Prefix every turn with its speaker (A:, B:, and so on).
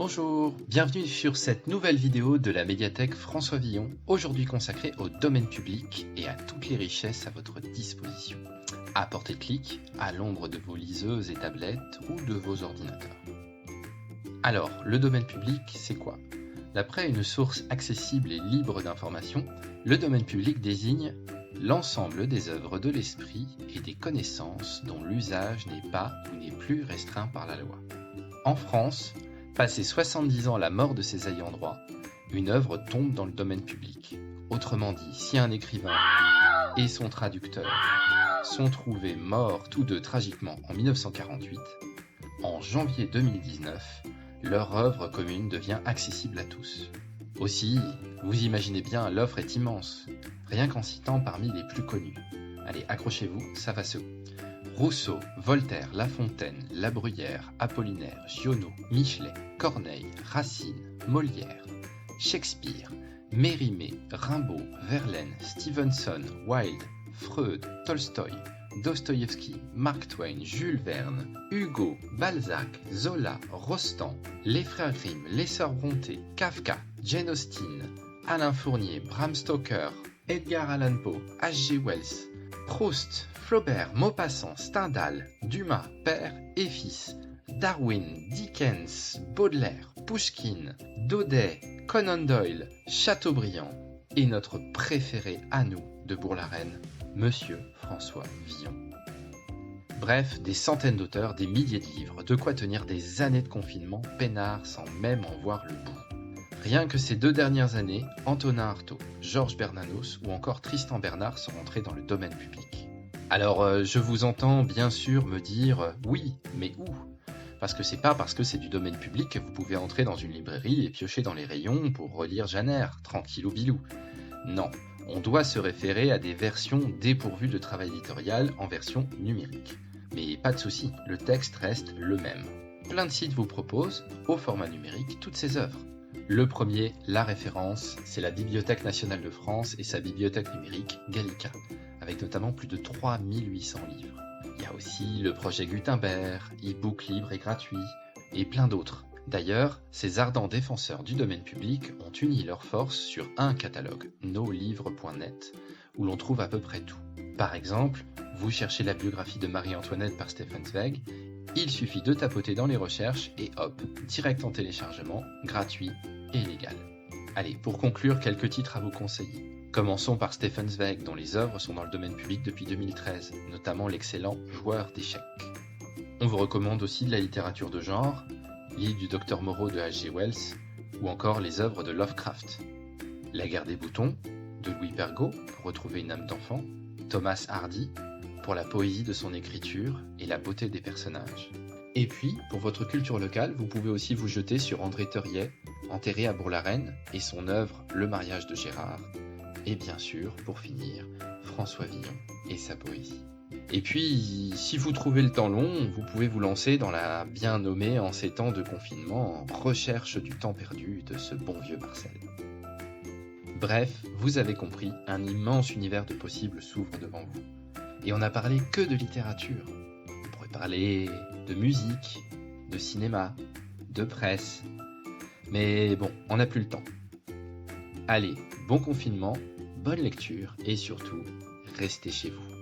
A: Bonjour, bienvenue sur cette nouvelle vidéo de la médiathèque François Villon, aujourd'hui consacrée au domaine public et à toutes les richesses à votre disposition. À portée de clic, à l'ombre de vos liseuses et tablettes ou de vos ordinateurs. Alors, le domaine public, c'est quoi? D'après une source accessible et libre d'information, le domaine public désigne l'ensemble des œuvres de l'esprit et des connaissances dont l'usage n'est pas ou n'est plus restreint par la loi. En France, passé 70 ans à la mort de ses ayants droit, une œuvre tombe dans le domaine public. Autrement dit, si un écrivain et son traducteur sont trouvés morts tous deux tragiquement en 1948, en janvier 2019, leur œuvre commune devient accessible à tous. Aussi, vous imaginez bien, l'offre est immense, rien qu'en citant parmi les plus connus. Allez, accrochez-vous, ça va se haut. Rousseau, Voltaire, La Fontaine, La Bruyère, Apollinaire, Giono, Michelet, Corneille, Racine, Molière, Shakespeare, Mérimée, Rimbaud, Verlaine, Stevenson, Wilde, Freud, Tolstoï, Dostoïevski, Mark Twain, Jules Verne, Hugo, Balzac, Zola, Rostand, les frères Grimm, les sœurs Brontë, Kafka, Jane Austen, Alain Fournier, Bram Stoker, Edgar Allan Poe, H.G. Wells, Proust, Flaubert, Maupassant, Stendhal, Dumas, père et fils, Darwin, Dickens, Baudelaire, Pouchkine, Daudet, Conan Doyle, Chateaubriand et notre préféré à nous de Bourg-la-Reine, Monsieur François Villon. Bref, des centaines d'auteurs, des milliers de livres, de quoi tenir des années de confinement peinard sans même en voir le bout. Rien que ces 2 dernières années, Antonin Artaud, Georges Bernanos ou encore Tristan Bernard sont entrés dans le domaine public. Alors, je vous entends bien sûr me dire « oui, mais où ?» Parce que c'est pas parce que c'est du domaine public que vous pouvez entrer dans une librairie et piocher dans les rayons pour relire Janer, tranquillou bilou. Non, on doit se référer à des versions dépourvues de travail éditorial en version numérique. Mais pas de souci, le texte reste le même. Plein de sites vous proposent, au format numérique, toutes ces œuvres. Le premier, la référence, c'est la Bibliothèque nationale de France et sa bibliothèque numérique Gallica, avec notamment plus de 3800 livres. Il y a aussi le projet Gutenberg, e-book libre et gratuit, et plein d'autres. D'ailleurs, ces ardents défenseurs du domaine public ont uni leurs forces sur un catalogue, noslivres.net, où l'on trouve à peu près tout. Par exemple, vous cherchez la biographie de Marie-Antoinette par Stefan Zweig, il suffit de tapoter dans les recherches et hop, direct en téléchargement, gratuit et légal. Allez, pour conclure, quelques titres à vous conseiller. Commençons par Stefan Zweig, dont les œuvres sont dans le domaine public depuis 2013, notamment l'excellent Joueur d'échecs. On vous recommande aussi de la littérature de genre, L'île du Docteur Moreau de H.G. Wells, ou encore les œuvres de Lovecraft. La guerre des boutons, de Louis Pergaud, pour retrouver une âme d'enfant, Thomas Hardy, pour la poésie de son écriture et la beauté des personnages. Et puis, pour votre culture locale, vous pouvez aussi vous jeter sur André Theuriet, enterré à Bourg-la-Reine, et son œuvre Le mariage de Gérard. Et bien sûr, pour finir, François Villon et sa poésie. Et puis, si vous trouvez le temps long, vous pouvez vous lancer dans la bien nommée en ces temps de confinement, Recherche du temps perdu de ce bon vieux Marcel. Bref, vous avez compris, un immense univers de possibles s'ouvre devant vous. Et on n'a parlé que de littérature. On pourrait parler de musique, de cinéma, de presse. Mais bon, on n'a plus le temps. Allez, bon confinement, bonne lecture et surtout, restez chez vous.